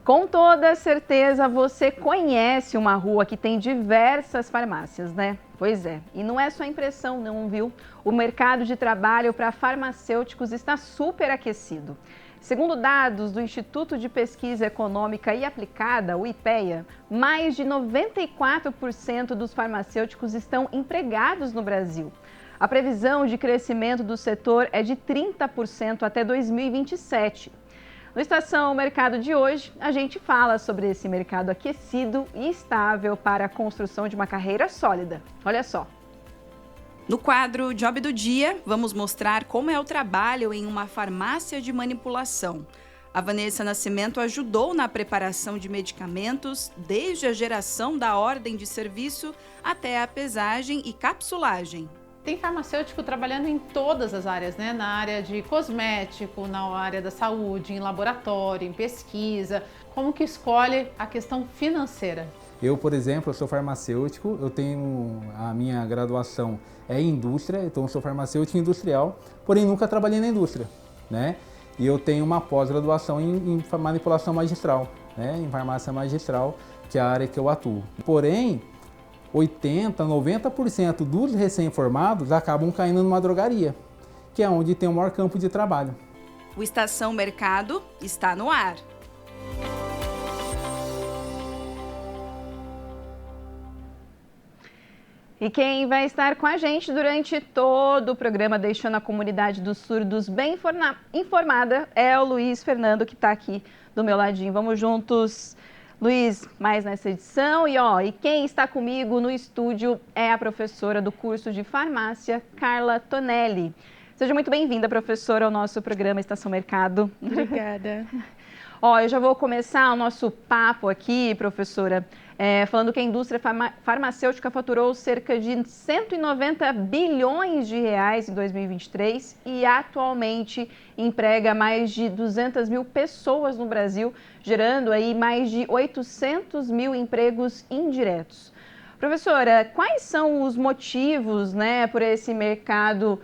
Com toda certeza você conhece uma rua que tem diversas farmácias, né? Pois é, e não é só impressão não, viu? O mercado de trabalho para farmacêuticos está super aquecido. Segundo dados do Instituto de Pesquisa Econômica e Aplicada, o IPEA, mais de 94% dos farmacêuticos estão empregados no Brasil. A previsão de crescimento do setor é de 30% até 2027. No Estação Mercado de hoje, a gente fala sobre esse mercado aquecido e estável para a construção de uma carreira sólida. Olha só. No quadro Job do Dia, vamos mostrar como é o trabalho em uma farmácia de manipulação. A Vanessa Nascimento ajudou na preparação de medicamentos, desde a geração da ordem de serviço até a pesagem e capsulagem. Tem farmacêutico trabalhando em todas as áreas, né? Na área de cosmético, na área da saúde, em laboratório, em pesquisa. Como que escolhe a questão financeira? Eu, por exemplo, sou farmacêutico, eu tenho a minha graduação em indústria, então eu sou farmacêutico industrial, porém nunca trabalhei na indústria, né? E eu tenho uma pós-graduação em manipulação magistral, né? Em farmácia magistral, que é a área que eu atuo. Porém, 80%, 90% dos recém-formados acabam caindo numa drogaria, que é onde tem o maior campo de trabalho. O Estação Mercado está no ar. E quem vai estar com a gente durante todo o programa, deixando a comunidade dos surdos bem informada, é o Luiz Fernando, que está aqui do meu ladinho. Vamos juntos, Luiz, mais nessa edição. E quem está comigo no estúdio é a professora do curso de farmácia, Carla Tonelli. Seja muito bem-vinda, professora, ao nosso programa Estação Mercado. Obrigada. Eu já vou começar o nosso papo aqui, professora, falando que a indústria farmacêutica faturou cerca de 190 bilhões de reais em 2023 e atualmente emprega mais de 200 mil pessoas no Brasil, gerando aí mais de 800 mil empregos indiretos. Professora, quais são os motivos, por esse mercado,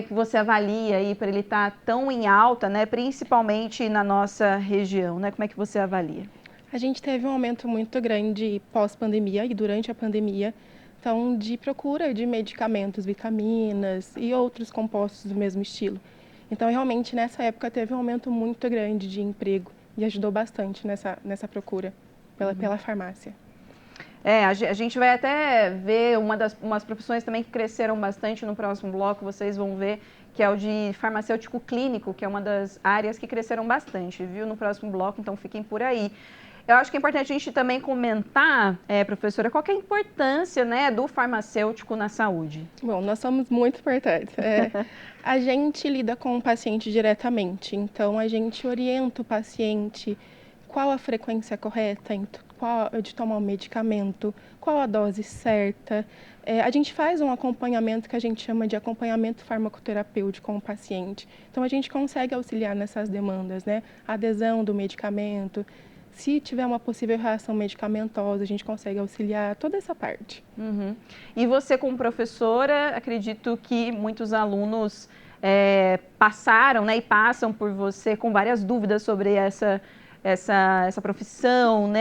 que você avalia aí para ele estar tão em alta, principalmente na nossa região, Como é que você avalia? A gente teve um aumento muito grande pós-pandemia e durante a pandemia, então de procura de medicamentos, vitaminas e outros compostos do mesmo estilo. Então realmente nessa época teve um aumento muito grande de emprego e ajudou bastante nessa procura pela farmácia. A gente vai até ver umas profissões também que cresceram bastante no próximo bloco, vocês vão ver, que é o de farmacêutico clínico, que é uma das áreas que cresceram bastante, viu, no próximo bloco, então fiquem por aí. Eu acho que é importante a gente também comentar, professora, qual que é a importância, do farmacêutico na saúde? Bom, nós somos muito importantes. A gente lida com o paciente diretamente, então a gente orienta o paciente qual a frequência correta de tomar o medicamento, qual a dose certa. A gente faz um acompanhamento que a gente chama de acompanhamento farmacoterapêutico com o paciente. Então, a gente consegue auxiliar nessas demandas, A adesão do medicamento. Se tiver uma possível reação medicamentosa, a gente consegue auxiliar toda essa parte. Uhum. E você, como professora, acredito que muitos alunos passaram, e passam por você com várias dúvidas sobre essa profissão,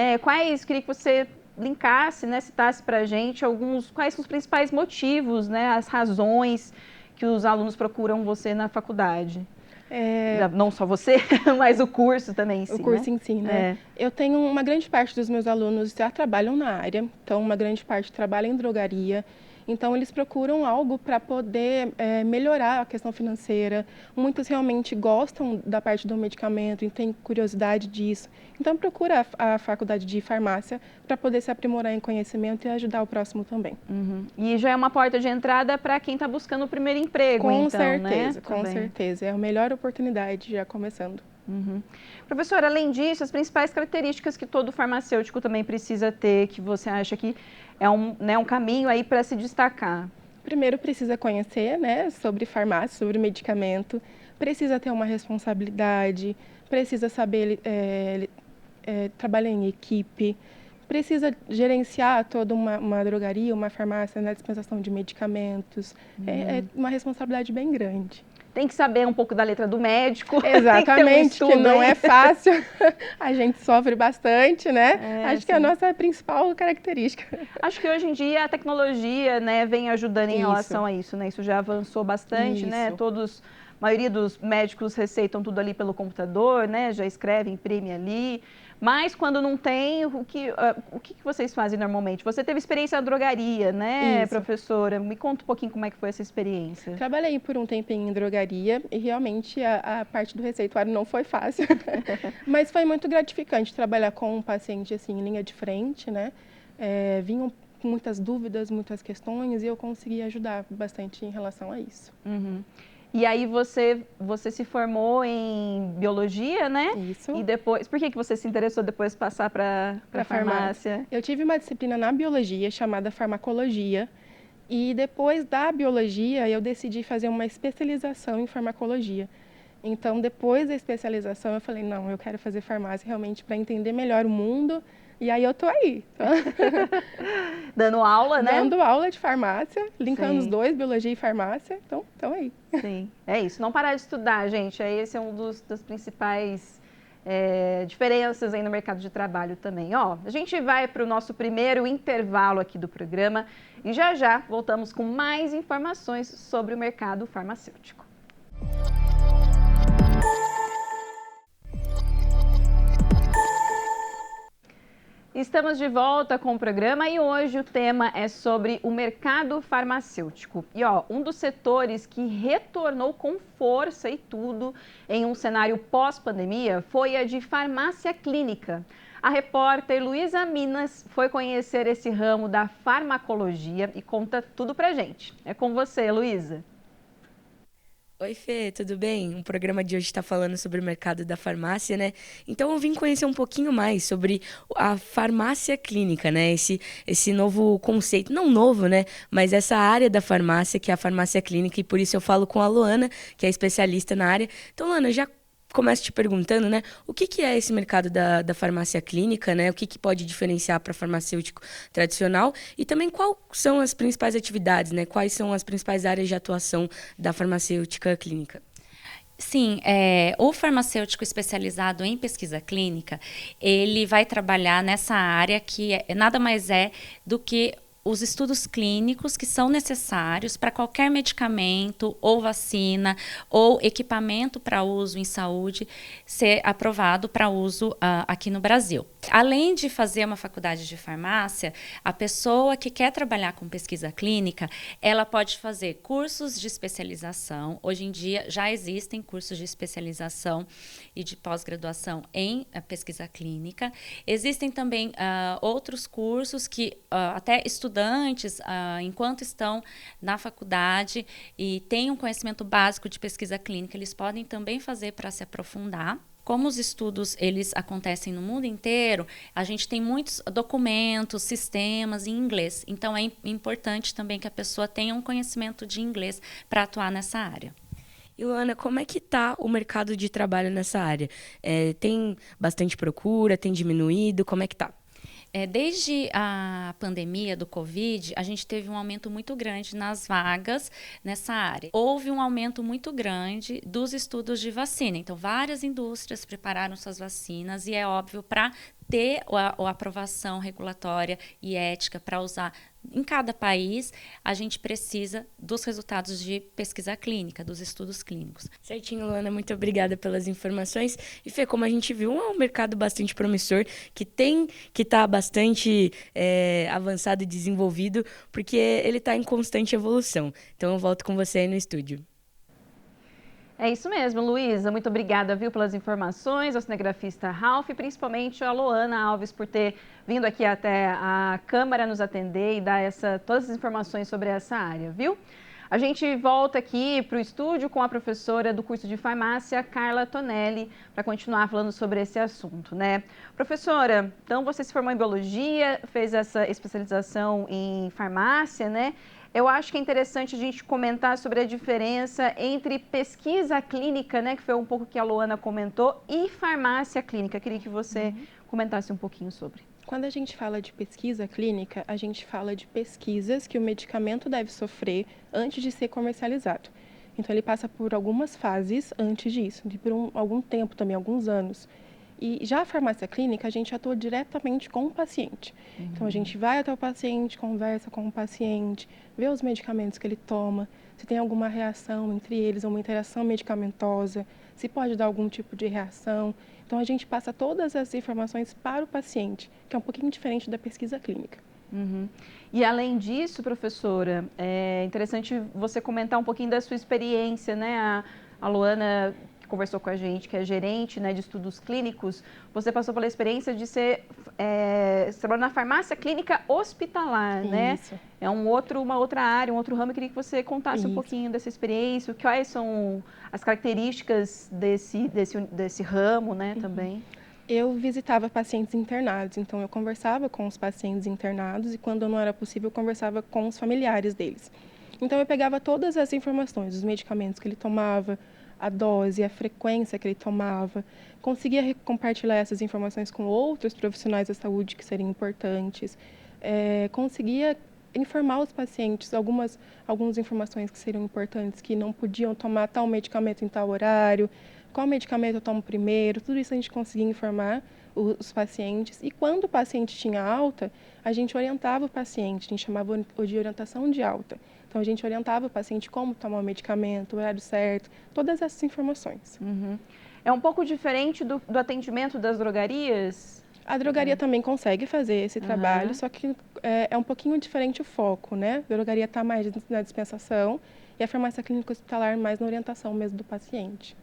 queria que você linkasse, citasse para a gente quais são os principais motivos, as razões que os alunos procuram você na faculdade. Não só você, mas o curso também em si. O curso em si, Eu tenho uma grande parte dos meus alunos já trabalham na área, então uma grande parte trabalha em drogaria. Então, eles procuram algo para poder melhorar a questão financeira. Muitos realmente gostam da parte do medicamento e têm curiosidade disso. Então, procura a faculdade de farmácia para poder se aprimorar em conhecimento e ajudar o próximo também. Uhum. E já é uma porta de entrada para quem está buscando o primeiro emprego, com certeza, com certeza. É a melhor oportunidade já começando. Uhum. Professora, além disso, as principais características que todo farmacêutico também precisa ter, que você acha que é um caminho aí para se destacar? Primeiro precisa conhecer, sobre farmácia, sobre medicamento, precisa ter uma responsabilidade, precisa saber trabalhar em equipe, precisa gerenciar toda uma drogaria, uma farmácia na dispensação de medicamentos. É uma responsabilidade bem grande. tem que saber um pouco da letra do médico. Exatamente, tem que ter um estudo, que não hein? é fácil. A gente sofre bastante, né? Acho que é a sim. nossa principal característica. Acho que hoje em dia a tecnologia, né, vem ajudando em Isso. relação a isso, né? Isso já avançou bastante, né? Isso. A maioria dos médicos receitam tudo ali pelo computador, né? Já escreve, imprime ali. Mas quando não tem, o que vocês fazem normalmente? Você teve experiência na drogaria, né, Isso. professora? Me conta um pouquinho como é que foi essa experiência. Trabalhei por um tempinho em drogaria e realmente a parte do receituário não foi fácil. Mas foi muito gratificante trabalhar com um paciente assim, em linha de frente, né? Vinham com muitas dúvidas, muitas questões e eu consegui ajudar bastante em relação a isso. Uhum. E aí você se formou em biologia, né? Isso. E depois, por que você se interessou depois de passar para farmácia? Eu tive uma disciplina na biologia chamada farmacologia e depois da biologia eu decidi fazer uma especialização em farmacologia. Então, depois da especialização, eu falei, não, eu quero fazer farmácia realmente para entender melhor o mundo. E aí eu tô aí. Dando aula, né? Dando aula de farmácia, linkando Sim. os dois, biologia e farmácia. Então, aí. Sim, é isso. Não parar de estudar, gente. Esse é um das principais diferenças aí no mercado de trabalho também. Ó, a gente vai para o nosso primeiro intervalo aqui do programa e já voltamos com mais informações sobre o mercado farmacêutico. Estamos de volta com o programa e hoje o tema é sobre o mercado farmacêutico. E ó, um dos setores que retornou com força e tudo em um cenário pós-pandemia foi a de farmácia clínica. A repórter Luísa Minas foi conhecer esse ramo da farmacologia e conta tudo pra gente. É com você, Luísa. Oi, Fê, tudo bem? O programa de hoje está falando sobre o mercado da farmácia, né? Então eu vim conhecer um pouquinho mais sobre a farmácia clínica, né? Esse novo conceito, não novo, né? Mas essa área da farmácia, que é a farmácia clínica, e por isso eu falo com a Luana, que é especialista na área. Então, Luana, já começo te perguntando, né? O que é esse mercado da farmácia clínica, né? O que pode diferenciar para farmacêutico tradicional? E também quais são as principais atividades, né? Quais são as principais áreas de atuação da farmacêutica clínica? Sim, o farmacêutico especializado em pesquisa clínica, ele vai trabalhar nessa área que nada mais é do que os estudos clínicos que são necessários para qualquer medicamento ou vacina ou equipamento para uso em saúde ser aprovado para uso aqui no Brasil. Além de fazer uma faculdade de farmácia, a pessoa que quer trabalhar com pesquisa clínica, ela pode fazer cursos de especialização. Hoje em dia já existem cursos de especialização e de pós-graduação em pesquisa clínica. Existem também outros cursos que até estudantes, enquanto estão na faculdade e têm um conhecimento básico de pesquisa clínica, eles podem também fazer para se aprofundar. Como os estudos eles acontecem no mundo inteiro, a gente tem muitos documentos, sistemas em inglês. Então, é importante também que a pessoa tenha um conhecimento de inglês para atuar nessa área. E, Luana, como é que está o mercado de trabalho nessa área? Tem bastante procura? Tem diminuído? Como é que está? Desde a pandemia do Covid, a gente teve um aumento muito grande nas vagas nessa área. Houve um aumento muito grande dos estudos de vacina. Então, várias indústrias prepararam suas vacinas e é óbvio, para ter a aprovação regulatória e ética para usar em cada país, a gente precisa dos resultados de pesquisa clínica, dos estudos clínicos. Certinho, Luana, muito obrigada pelas informações. E, Fê, como a gente viu, é um mercado bastante promissor, que está bastante avançado e desenvolvido, porque ele está em constante evolução. Então, eu volto com você aí no estúdio. É isso mesmo, Luísa. Muito obrigada, viu, pelas informações, ao cinegrafista Ralph e principalmente a Loana Alves por ter vindo aqui até a Câmara nos atender e dar todas as informações sobre essa área, viu? A gente volta aqui para o estúdio com a professora do curso de farmácia, Carla Tonelli, para continuar falando sobre esse assunto, né? Professora, então você se formou em biologia, fez essa especialização em farmácia, né? Eu acho que é interessante a gente comentar sobre a diferença entre pesquisa clínica, né, que foi um pouco que a Luana comentou, e farmácia clínica. Queria que você comentasse um pouquinho sobre. Quando a gente fala de pesquisa clínica, a gente fala de pesquisas que o medicamento deve sofrer antes de ser comercializado. Então, ele passa por algumas fases antes disso, e por algum tempo também, alguns anos. E já a farmácia clínica, a gente atua diretamente com o paciente. Então, a gente vai até o paciente, conversa com o paciente, vê os medicamentos que ele toma, se tem alguma reação entre eles, uma interação medicamentosa, se pode dar algum tipo de reação. Então, a gente passa todas as informações para o paciente, que é um pouquinho diferente da pesquisa clínica. E além disso, professora, é interessante você comentar um pouquinho da sua experiência, né? A Luana, que conversou com a gente, que é gerente, né, de estudos clínicos, você passou pela experiência de ser trabalhando na farmácia clínica hospitalar, né? Isso. É uma outra área, um outro ramo. Eu queria que você contasse um pouquinho dessa experiência, quais são as características desse ramo, né, também. Eu visitava pacientes internados, então eu conversava com os pacientes internados e, quando não era possível, eu conversava com os familiares deles. Então, eu pegava todas as informações, os medicamentos que ele tomava, a dose, a frequência que ele tomava, conseguia compartilhar essas informações com outros profissionais da saúde que seriam importantes, conseguia informar os pacientes algumas informações que seriam importantes, que não podiam tomar tal medicamento em tal horário, qual medicamento eu tomo primeiro, tudo isso a gente conseguia informar os pacientes. E quando o paciente tinha alta, a gente orientava o paciente, a gente chamava de orientação de alta. Então, a gente orientava o paciente como tomar o medicamento, o horário certo, todas essas informações. É um pouco diferente do atendimento das drogarias? A drogaria também consegue fazer esse trabalho, só que é um pouquinho diferente o foco, né? A drogaria está mais na dispensação e a farmácia clínica hospitalar mais na orientação mesmo do paciente.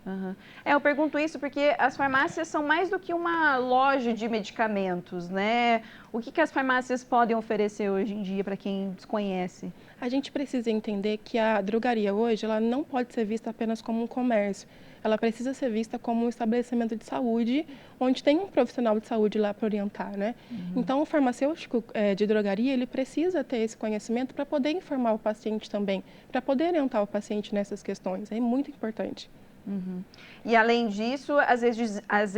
Eu pergunto isso porque as farmácias são mais do que uma loja de medicamentos, né? O que as farmácias podem oferecer hoje em dia para quem desconhece? A gente precisa entender que a drogaria hoje, ela não pode ser vista apenas como um comércio. Ela precisa ser vista como um estabelecimento de saúde, onde tem um profissional de saúde lá para orientar, né? Então, o farmacêutico de drogaria, ele precisa ter esse conhecimento para poder informar o paciente também, para poder orientar o paciente nessas questões. É muito importante. E, além disso, as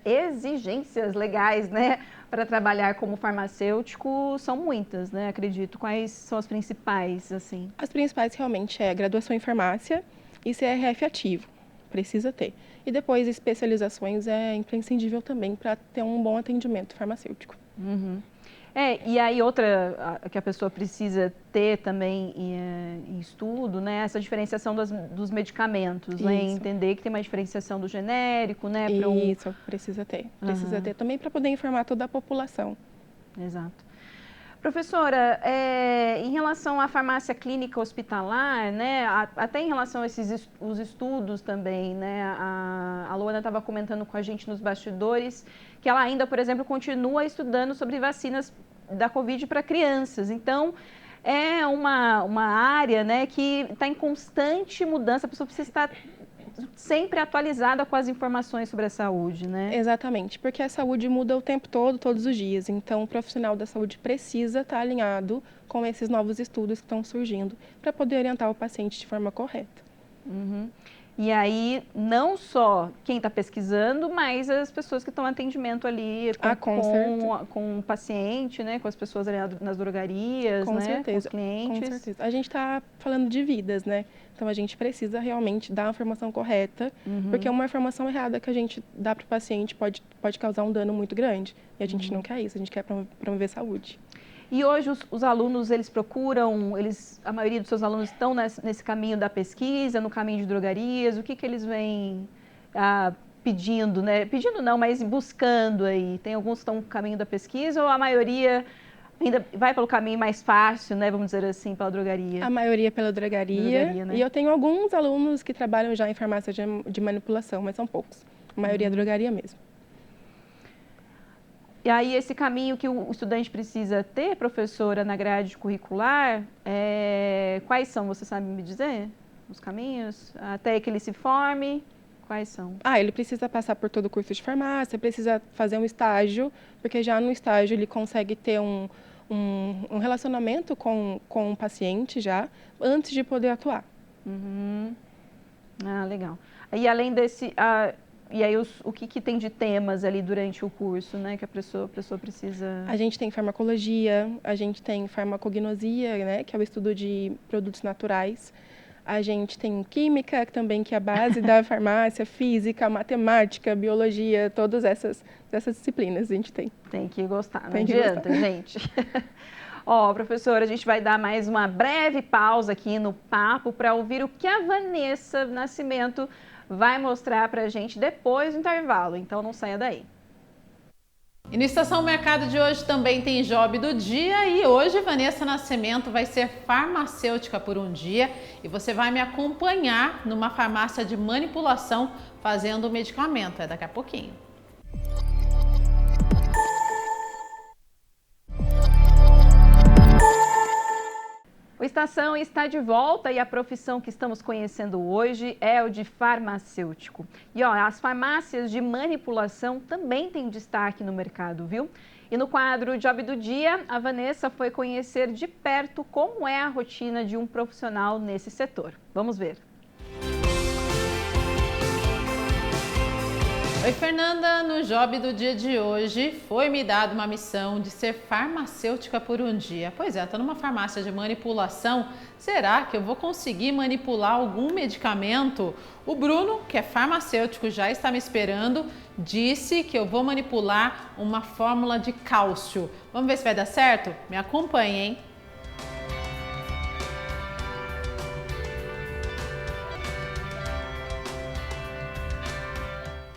exigências legais, né, para trabalhar como farmacêutico são muitas, né? Acredito. Quais são as principais, assim? As principais realmente é graduação em farmácia e CRF ativo. Precisa ter. E depois, especializações é imprescindível também para ter um bom atendimento farmacêutico. E aí outra que a pessoa precisa ter também em estudo, né? Essa diferenciação dos medicamentos, né? Entender que tem uma diferenciação do genérico, né? Isso, precisa ter. Precisa ter também para poder informar toda a população. Exato. Professora, em relação à farmácia clínica hospitalar, né, até em relação a os estudos também, né, a Luana estava comentando com a gente nos bastidores que ela ainda, por exemplo, continua estudando sobre vacinas da Covid para crianças. Então, é uma área, né, que está em constante mudança, a pessoa precisa estar sempre atualizada com as informações sobre a saúde, né? Exatamente, porque a saúde muda o tempo todo, todos os dias. Então, o profissional da saúde precisa estar alinhado com esses novos estudos que estão surgindo para poder orientar o paciente de forma correta. E aí, não só quem está pesquisando, mas as pessoas que estão em atendimento ali com o paciente, né? Com as pessoas ali nas drogarias, com né? Certeza. Com os clientes. Com certeza. A gente está falando de vidas, né? Então, a gente precisa realmente dar a informação correta, porque uma informação errada que a gente dá para o paciente pode causar um dano muito grande. E a gente não quer isso, a gente quer promover saúde. E hoje os alunos, eles procuram, a maioria dos seus alunos estão nesse caminho da pesquisa, no caminho de drogarias, o que eles vêm pedindo, né? Pedindo não, mas buscando aí. Tem alguns que estão no caminho da pesquisa ou a maioria ainda vai pelo caminho mais fácil, né? Vamos dizer assim, pela drogaria? A maioria pela drogaria, né? E eu tenho alguns alunos que trabalham já em farmácia de manipulação, mas são poucos. A maioria é drogaria mesmo. E aí, esse caminho que o estudante precisa ter, professora, na grade curricular, quais são? Você sabe me dizer? Os caminhos? Até que ele se forme, quais são? Ele precisa passar por todo o curso de farmácia, precisa fazer um estágio, porque já no estágio ele consegue ter um relacionamento com o paciente já, antes de poder atuar. Legal. E além desse... E aí, o que tem de temas ali durante o curso, né, que a pessoa precisa... A gente tem farmacologia, a gente tem farmacognosia, né, que é o estudo de produtos naturais. A gente tem química, também que é a base da farmácia, física, matemática, biologia, todas essas disciplinas a gente tem. Tem que gostar, não Tem que adianta, gostar. gente. Ó, professora, a gente vai dar mais uma breve pausa aqui no papo para ouvir o que a Vanessa Nascimento vai mostrar para a gente depois do intervalo. Então não saia daí. E no Estação Mercado de hoje também tem Job do Dia e hoje Vanessa Nascimento vai ser farmacêutica por um dia e você vai me acompanhar numa farmácia de manipulação fazendo o medicamento. É daqui a pouquinho. O Estação está de volta e a profissão que estamos conhecendo hoje é o de farmacêutico. E ó, as farmácias de manipulação também têm destaque no mercado, viu? E no quadro Job do Dia, a Vanessa foi conhecer de perto como é a rotina de um profissional nesse setor. Vamos ver. Oi, Fernanda! No Job do Dia de hoje foi me dada uma missão de ser farmacêutica por um dia. Pois é, estou numa farmácia de manipulação. Será que eu vou conseguir manipular algum medicamento? O Bruno, que é farmacêutico, já está me esperando, disse que eu vou manipular uma fórmula de cálcio. Vamos ver se vai dar certo? Me acompanhe, hein?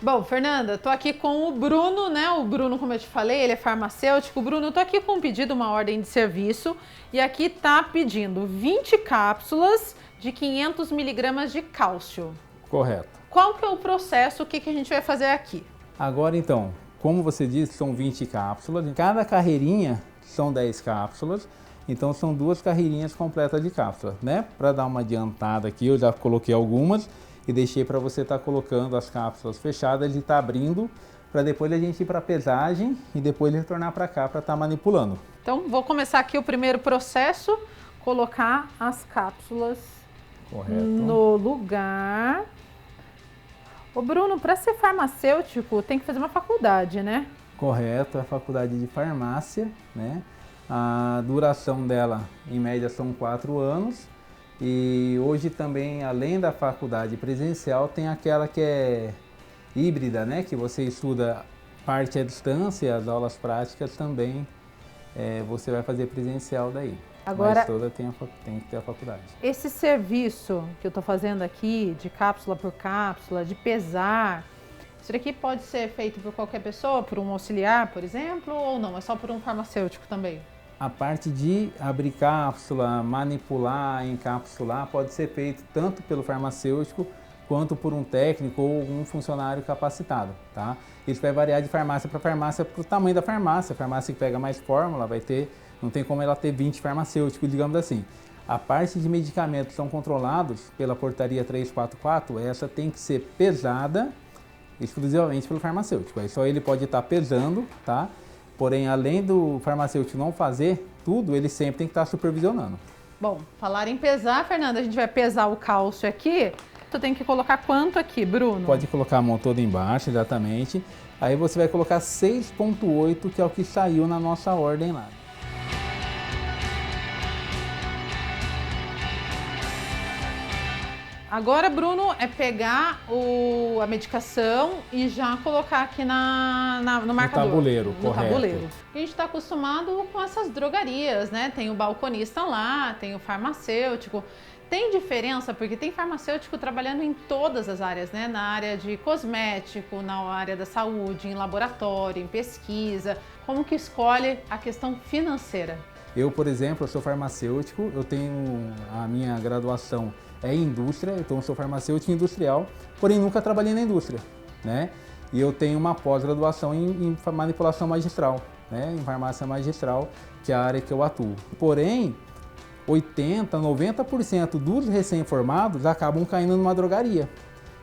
Bom, Fernanda, tô aqui com o Bruno, né? O Bruno, como eu te falei, ele é farmacêutico. Bruno, eu tô aqui com um pedido, uma ordem de serviço, e aqui tá pedindo 20 cápsulas de 500 miligramas de cálcio. Correto. Qual que é o processo? O que a gente vai fazer aqui? Agora então, como você disse, são 20 cápsulas. Em cada carreirinha são 10 cápsulas. Então são 2 carreirinhas completas de cápsulas, né? Para dar uma adiantada aqui, eu já coloquei algumas e deixei para você estar colocando as cápsulas fechadas e estar abrindo para depois a gente ir para a pesagem e depois retornar para cá para estar manipulando. Então vou começar aqui o primeiro processo, colocar as cápsulas Correto. no lugar. Ô Bruno, para ser farmacêutico tem que fazer uma faculdade, né? Correto, é a faculdade de farmácia, né? A duração dela em média são 4 anos. E hoje também, além da faculdade presencial, tem aquela que é híbrida, né? Que você estuda parte à distância e as aulas práticas também você vai fazer presencial daí. Agora, mas toda tem que ter a faculdade. Esse serviço que eu estou fazendo aqui, de cápsula por cápsula, de pesar, isso daqui pode ser feito por qualquer pessoa, por um auxiliar, por exemplo, ou não? É só por um farmacêutico também? A parte de abrir cápsula, manipular, encapsular, pode ser feito tanto pelo farmacêutico quanto por um técnico ou um funcionário capacitado, tá? Isso vai variar de farmácia para farmácia, para o tamanho da farmácia. A farmácia que pega mais fórmula vai ter, não tem como ela ter 20 farmacêuticos, digamos assim. A parte de medicamentos são controlados pela portaria 344, essa tem que ser pesada exclusivamente pelo farmacêutico. Aí só ele pode estar pesando, tá? Porém, além do farmacêutico não fazer tudo, ele sempre tem que estar supervisionando. Bom, falar em pesar, Fernanda, a gente vai pesar o cálcio aqui. Tu tem que colocar quanto aqui, Bruno? Pode colocar a mão toda embaixo, exatamente. Aí você vai colocar 6,8, que é o que saiu na nossa ordem lá. Agora, Bruno, é pegar a medicação e já colocar aqui no marcador. No tabuleiro, no correto. Tabuleiro. A gente está acostumado com essas drogarias, né? Tem o balconista lá, tem o farmacêutico. Tem diferença, porque tem farmacêutico trabalhando em todas as áreas, né? Na área de cosmético, na área da saúde, em laboratório, em pesquisa. Como que escolhe a questão financeira? Eu, por exemplo, eu sou farmacêutico, eu tenho a minha graduação em indústria, então eu sou farmacêutico industrial, porém nunca trabalhei na indústria, né? E eu tenho uma pós-graduação em manipulação magistral, né? Em farmácia magistral, que é a área que eu atuo. Porém, 80%, 90% dos recém-formados acabam caindo numa drogaria,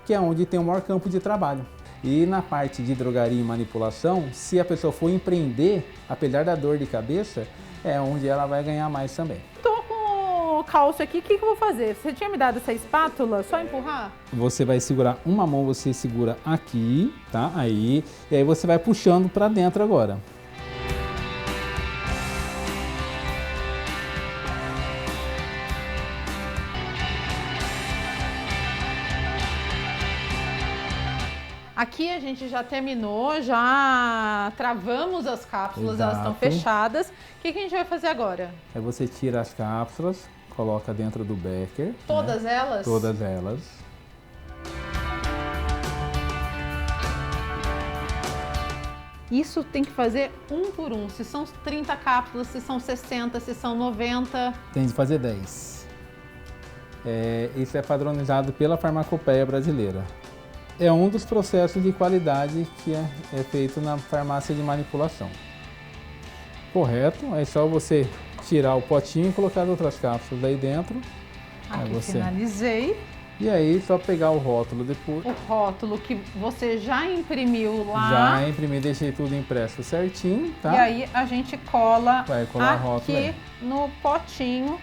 que é onde tem o maior campo de trabalho. E na parte de drogaria e manipulação, se a pessoa for empreender, apesar da dor de cabeça, é onde ela vai ganhar mais também. Tô com o cálcio aqui, o que eu vou fazer? Você tinha me dado essa espátula, só empurrar? Você vai segurar uma mão, você segura aqui, tá? Aí, e aí você vai puxando para dentro agora. Aqui a gente já terminou, já travamos as cápsulas, elas estão Exato. fechadas. O que a gente vai fazer agora? Aí você tira as cápsulas, coloca dentro do becker. Todas elas? Todas elas. Isso tem que fazer um por um. Se são 30 cápsulas, se são 60, se são 90. Tem de fazer 10. Isso é padronizado pela Farmacopeia Brasileira. É um dos processos de qualidade que é feito na farmácia de manipulação. Correto? É só você tirar o potinho e colocar outras cápsulas aí dentro. Aqui finalizei. E aí só pegar o rótulo depois. O rótulo que você já imprimiu lá. Já imprimi, deixei tudo impresso certinho, tá? E aí a gente cola Vai colar o rótulo aqui aí. no potinho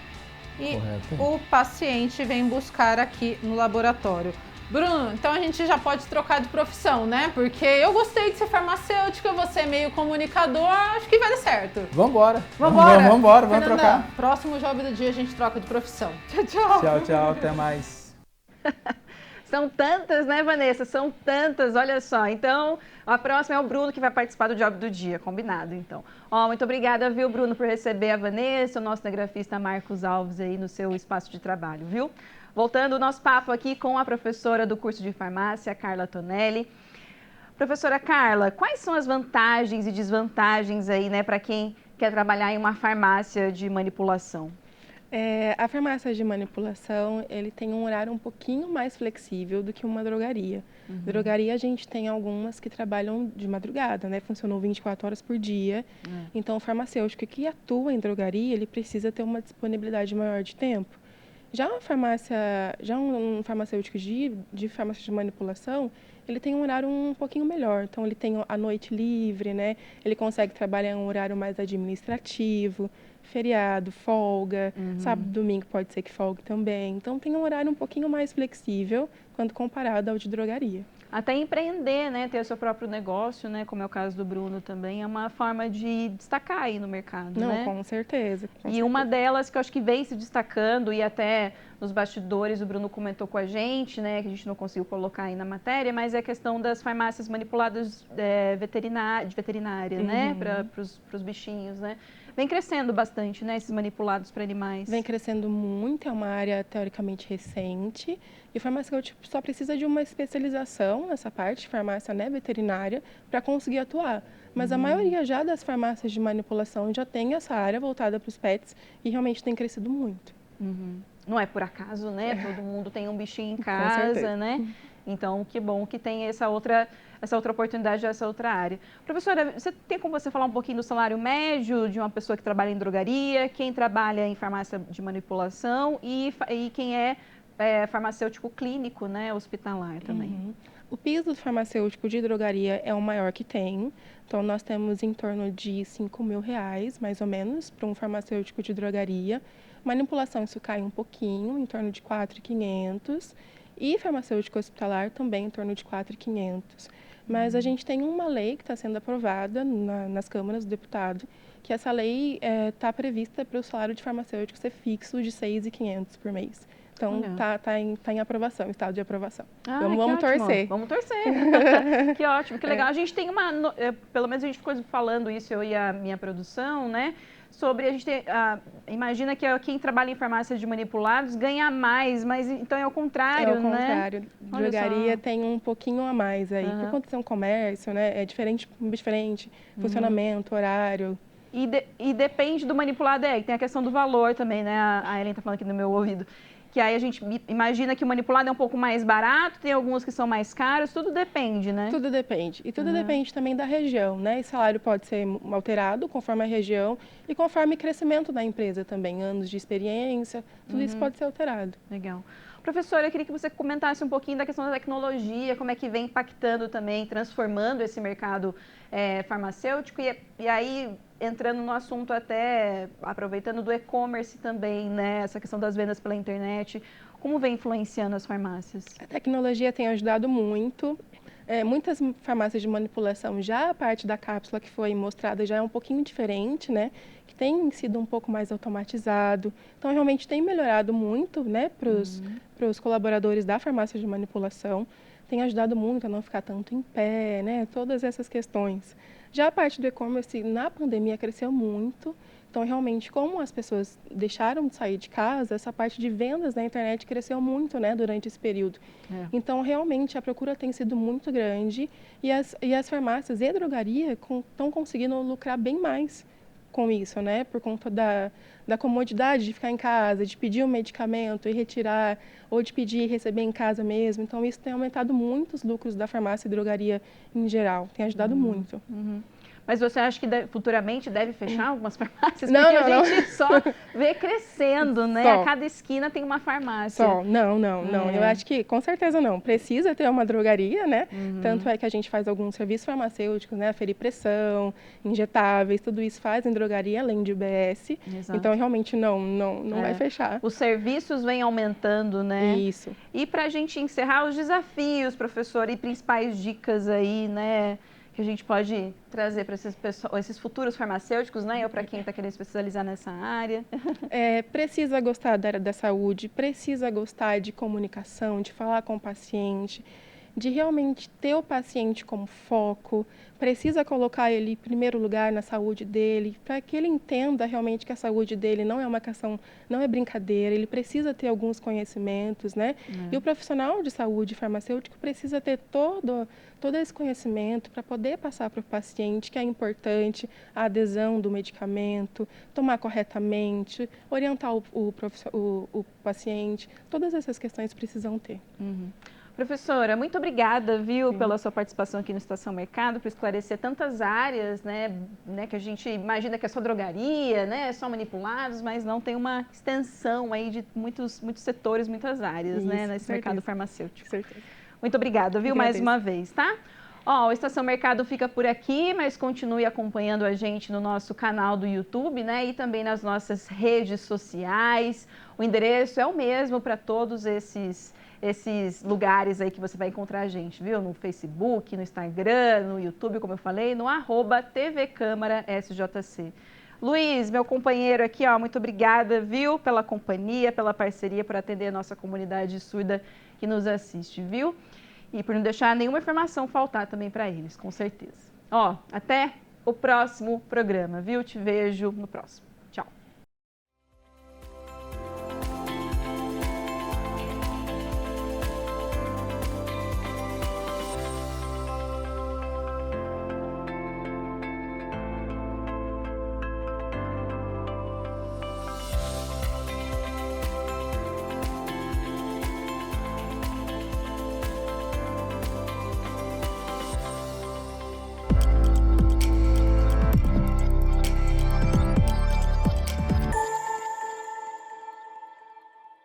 e Correto. o paciente vem buscar aqui no laboratório. Bruno, então a gente já pode trocar de profissão, né? Porque eu gostei de ser farmacêutica, você é meio comunicador, acho que vai dar certo. Vambora. Vambora. Vamos Fernanda, trocar. Próximo Job do Dia a gente troca de profissão. Tchau, tchau. Tchau, tchau, até mais. São tantas, né, Vanessa? São tantas, olha só. Então, a próxima é o Bruno que vai participar do Job do Dia, combinado, então. Muito obrigada, viu, Bruno, por receber a Vanessa, o nosso cinegrafista Marcos Alves aí no seu espaço de trabalho, viu? Voltando o nosso papo aqui com a professora do curso de farmácia, Carla Tonelli. Professora Carla, quais são as vantagens e desvantagens aí, né, para quem quer trabalhar em uma farmácia de manipulação? A farmácia de manipulação, ele tem um horário um pouquinho mais flexível do que uma drogaria. Drogaria, a gente tem algumas que trabalham de madrugada, né? Funcionam 24 horas por dia. Então, o farmacêutico que atua em drogaria, ele precisa ter uma disponibilidade maior de tempo. Já um farmacêutico de farmácia de manipulação, ele tem um horário um pouquinho melhor. Então, ele tem a noite livre, né? Ele consegue trabalhar em um horário mais administrativo, feriado, folga, sábado, domingo pode ser que folgue também. Então, tem um horário um pouquinho mais flexível quando comparado ao de drogaria. Até empreender, né, ter o seu próprio negócio, né, como é o caso do Bruno também, é uma forma de destacar aí no mercado, Não, né? com certeza. E uma delas que eu acho que vem se destacando, e até nos bastidores o Bruno comentou com a gente, né, que a gente não conseguiu colocar aí na matéria, mas é a questão das farmácias manipuladas de veterinária, né, para os bichinhos, né? Vem crescendo bastante, né, esses manipulados para animais. Vem crescendo muito, é uma área teoricamente recente. E o farmacêutico só precisa de uma especialização nessa parte, farmácia, né, veterinária, para conseguir atuar. Mas a maioria já das farmácias de manipulação já tem essa área voltada para os pets e realmente tem crescido muito. Não é por acaso, né? Todo mundo tem um bichinho em Com casa, certeza. né? Então, que bom que tem essa outra oportunidade, essa outra área. Professora, você tem como você falar um pouquinho do salário médio de uma pessoa que trabalha em drogaria, quem trabalha em farmácia de manipulação e quem é farmacêutico clínico, né, hospitalar também? O piso do farmacêutico de drogaria é o maior que tem. Então, nós temos em torno de R$5.000, mais ou menos, para um farmacêutico de drogaria. Manipulação, isso cai um pouquinho, em torno de R$4.500. E farmacêutico hospitalar também em torno de R$4.500. Mas a gente tem uma lei que está sendo aprovada nas câmaras do deputado, que essa lei está prevista para o salário de farmacêutico ser fixo de R$6.500 por mês. Então, tá em aprovação, estado de aprovação. Vamos torcer. Vamos torcer. Que ótimo, que legal. A gente tem pelo menos a gente ficou falando isso, eu e a minha produção, né? Sobre a gente imagina que quem trabalha em farmácia de manipulados ganha mais, mas então é o contrário, né? É o contrário. Drogaria tem um pouquinho a mais aí. Por conta de ser um comércio, né? É diferente, funcionamento, horário. E depende do manipulado, tem a questão do valor também, né? A Ellen tá falando aqui no meu ouvido. Que aí a gente imagina que o manipulado é um pouco mais barato, tem alguns que são mais caros, tudo depende, né? Tudo depende. E tudo depende também da região, né? Esse salário pode ser alterado conforme a região e conforme o crescimento da empresa também, anos de experiência, tudo isso pode ser alterado. Legal. Professora, eu queria que você comentasse um pouquinho da questão da tecnologia, como é que vem impactando também, transformando esse mercado farmacêutico e aí entrando no assunto até, aproveitando do e-commerce também, né? Essa questão das vendas pela internet, como vem influenciando as farmácias? A tecnologia tem ajudado muito. Muitas farmácias de manipulação, já a parte da cápsula que foi mostrada já é um pouquinho diferente, né? Que tem sido um pouco mais automatizado. Então, realmente tem melhorado muito, né? Para os colaboradores da farmácia de manipulação. tem ajudado muito a não ficar tanto em pé, né? Todas essas questões. Já a parte do e-commerce, na pandemia, cresceu muito. Então, realmente, como as pessoas deixaram de sair de casa, essa parte de vendas na internet cresceu muito, né, durante esse período. Então, realmente, a procura tem sido muito grande e as farmácias e drogaria estão conseguindo lucrar bem mais com isso, né, por conta da comodidade de ficar em casa, de pedir um medicamento e retirar, ou de pedir e receber em casa mesmo. Então, isso tem aumentado muito os lucros da farmácia e drogaria em geral, tem ajudado muito. Mas você acha que futuramente deve fechar algumas farmácias? Não, Porque não, a gente só vê crescendo, né? Só. A cada esquina tem uma farmácia. Só, não. Eu acho que, com certeza não. Precisa ter uma drogaria, né? Tanto é que a gente faz alguns serviços farmacêuticos, né? Aferir pressão, injetáveis, tudo isso faz em drogaria, além de UBS. Exato. Então, realmente, não vai fechar. Os serviços vêm aumentando, né? Isso. E para a gente encerrar os desafios, professor, e principais dicas aí, né? Que a gente pode trazer para esses futuros farmacêuticos, né? Ou para quem está querendo especializar nessa área. Precisa gostar da área da saúde, precisa gostar de comunicação, de falar com o paciente, de realmente ter o paciente como foco, precisa colocar ele em primeiro lugar na saúde dele, para que ele entenda realmente que a saúde dele não é uma questão, não é brincadeira, ele precisa ter alguns conhecimentos, né? E o profissional de saúde farmacêutico precisa ter todo esse conhecimento para poder passar para o paciente que é importante a adesão do medicamento, tomar corretamente, orientar o paciente, todas essas questões precisam ter. Professora, muito obrigada, viu, pela sua participação aqui no Estação Mercado, por esclarecer tantas áreas, né, que a gente imagina que é só drogaria, né, só manipulados, mas não, tem uma extensão aí de muitos setores, muitas áreas, né, nesse mercado farmacêutico. Certeza. Muito obrigada, viu, mais uma vez, tá? Ó, o Estação Mercado fica por aqui, mas continue acompanhando a gente no nosso canal do YouTube, né, e também nas nossas redes sociais. O endereço é o mesmo para todos esses lugares aí que você vai encontrar a gente, viu? No Facebook, no Instagram, no YouTube, como eu falei, no @TV-Câmara-SJC. Luiz, meu companheiro aqui, ó, muito obrigada, viu? Pela companhia, pela parceria, por atender a nossa comunidade surda que nos assiste, viu? E por não deixar nenhuma informação faltar também para eles, com certeza. Ó, até o próximo programa, viu? Te vejo no próximo.